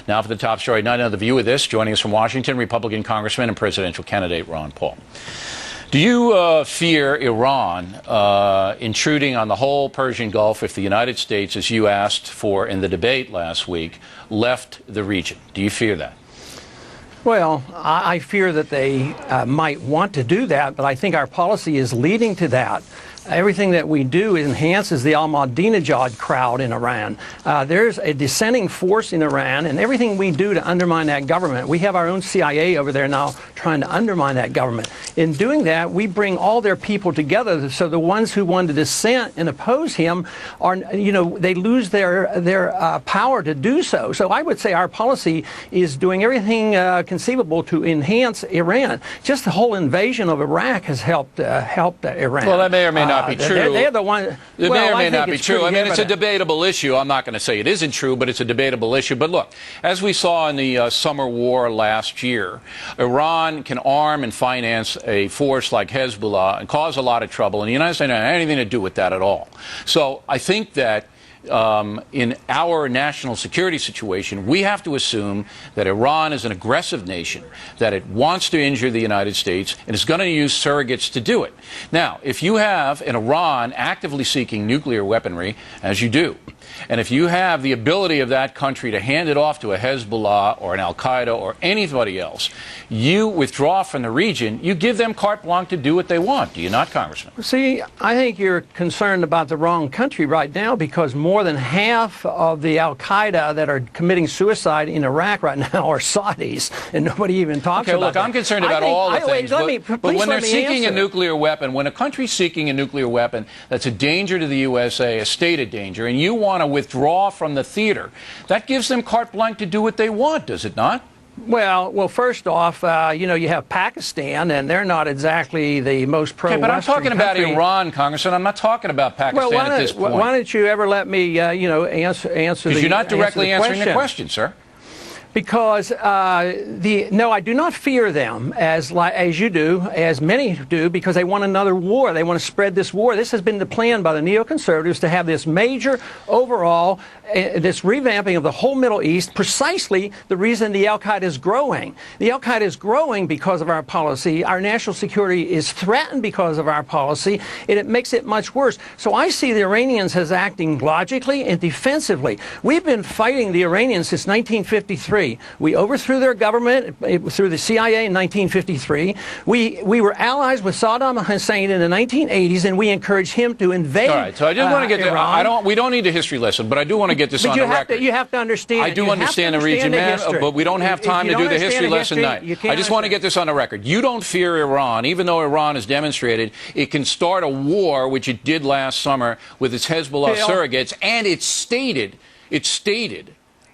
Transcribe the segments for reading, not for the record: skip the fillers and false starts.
Now for the top story. None of the view of this. Joining us from Washington, Republican Congressman and presidential candidate Ron Paul. Do you fear Iran intruding on the whole Persian Gulf if the United States, as you asked for in the debate last week, left the region? Do you fear that? Well, I fear that they might want to do that, but I think our policy is leading to that. Everything that we do enhances the Ahmadinejad crowd in Iran. There's a dissenting force in Iran, and everything we do to undermine that government, we have our own CIA over there now trying to undermine that government. In doing that, we bring all their people together, so the ones who want to dissent and oppose him are, they lose their power to do so. So I would say our policy is doing everything conceivable to enhance Iran. Just the whole invasion of Iraq has helped Iran. Well, that may or may not be true. They're the one. It may or may not be true. I mean, evident. it's a debatable issue. I'm not going to say it isn't true, but it's a debatable issue. But look, as we saw in the summer war last year, Iran can arm and finance a force like Hezbollah and cause a lot of trouble. And the United States doesn't have anything to do with that at all. So I think that in our national security situation, we have to assume that Iran is an aggressive nation, that it wants to injure the United States, and is going to use surrogates to do it. Now, if you have an Iran actively seeking nuclear weaponry, as you do, and if you have the ability of that country to hand it off to a Hezbollah or an Al-Qaeda or anybody else, you withdraw from the region, you give them carte blanche to do what they want. Do you not, Congressman? See, I think you're concerned about the wrong country right now, because more than half of the Al-Qaeda that are committing suicide in Iraq right now are Saudis, and nobody even talks about look, that. I'm concerned about all the things, but when they're seeking a nuclear weapon, when a country's seeking a nuclear weapon that's a danger to the USA, a stated danger, and you want to withdraw from the theater, that gives them carte blanche to do what they want, does it not? Well, first off, you have Pakistan, and they're not exactly the most pro-Western but I'm talking about country. Iran, Congressman. I'm not talking about Pakistan at this point. Why don't you ever let me, answer because you're not directly answering the question, sir. Because no, I do not fear them as you do, as many do, because they want another war. They want to spread this war. This has been the plan by the neoconservatives to have this major overall, this revamping of the whole Middle East, precisely the reason the Al-Qaeda is growing. The Al-Qaeda is growing because of our policy. Our national security is threatened because of our policy, and it makes it much worse. So I see the Iranians as acting logically and defensively. We've been fighting the Iranians since 1953. We overthrew their government through the CIA in 1953. We were allies with Saddam Hussein in the 1980s, and we encouraged him to invade. All right, so I just want to get Iran. we don't need a history lesson, but I do want to get this on the record. You have to understand. I do understand the region, man, but we don't have time to do the history lesson tonight. I just want to get this on the record. You don't fear Iran, even though Iran has demonstrated it can start a war, which it did last summer with its Hezbollah surrogates, and it stated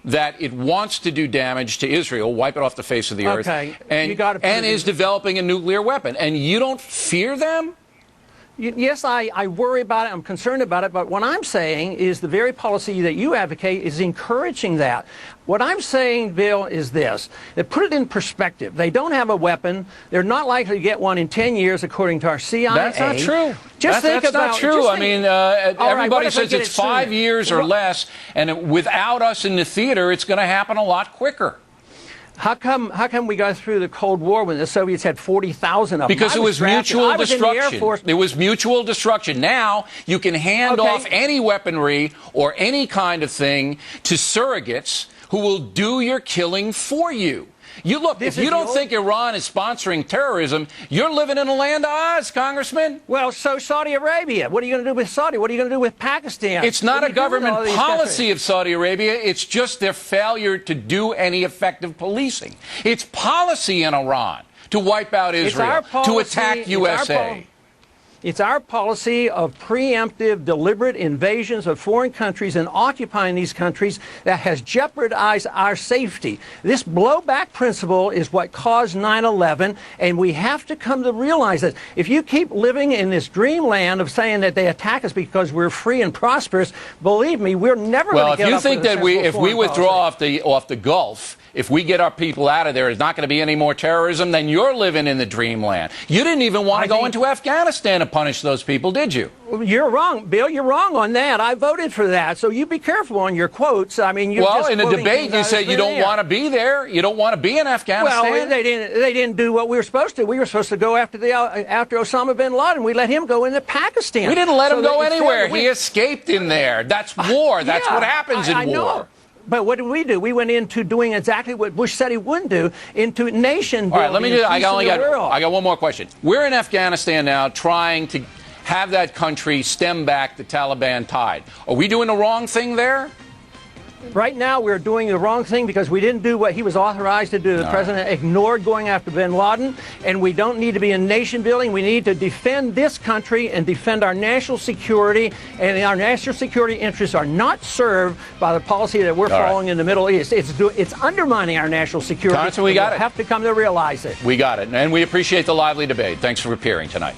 that it wants to do damage to Israel, wipe it off the face of the earth, and is developing a nuclear weapon. And you don't fear them? Yes, I worry about it. I'm concerned about it. But what I'm saying is the very policy that you advocate is encouraging that. What I'm saying, Bill, is this. They put it in perspective. They don't have a weapon. They're not likely to get one in 10 years, according to our CIA. That's not true. That's not true. I mean, everybody says it's 5 years or less, and without us in the theater, it's going to happen a lot quicker. How come we got through the Cold War when the Soviets had 40,000 of them? Because it was mutual destruction. It was mutual destruction. Now you can hand off any weaponry or any kind of thing to surrogates who will do your killing for you. If you don't think Iran is sponsoring terrorism, you're living in a land of Oz, Congressman. Well, so Saudi Arabia. What are you going to do with Saudi? What are you going to do with Pakistan? It's not a government policy of Saudi Arabia. It's just their failure to do any effective policing. It's policy in Iran to wipe out Israel, to attack USA. It's our policy of preemptive, deliberate invasions of foreign countries and occupying these countries that has jeopardized our safety. This blowback principle is what caused 9/11, and we have to come to realize that if you keep living in this dreamland of saying that they attack us because we're free and prosperous, believe me, we're never going to get up with a successful foreign policy. Well, if you think that if we withdraw off the Gulf, if we get our people out of there, there's not going to be any more terrorism, then you're living in the dreamland. You didn't even want to go into Afghanistan punish those people, did you? You're wrong, Bill. You're wrong on that. I voted for that. So you be careful on your quotes. I mean, you're well, just in a debate, you said you don't want to be there. You don't want to be in Afghanistan. Well, they didn't do what we were supposed to. We were supposed to go after Osama bin Laden. We let him go into Pakistan. We didn't let him go anywhere. He escaped in there. That's war. That's what happens in war. Know. But what did we do? We went into doing exactly what Bush said he wouldn't do, into nation building. All right, let me do. I got one more question. We're in Afghanistan now, trying to have that country stem back the Taliban tide. Are we doing the wrong thing there? Right now, we're doing the wrong thing because we didn't do what he was authorized to do. The president ignored going after bin Laden, and we don't need to be in nation building. We need to defend this country and defend our national security, and our national security interests are not served by the policy that we're following in the Middle East. It's undermining our national security. Congressman, we got it. We'll have to come to realize it. We got it, and we appreciate the lively debate. Thanks for appearing tonight.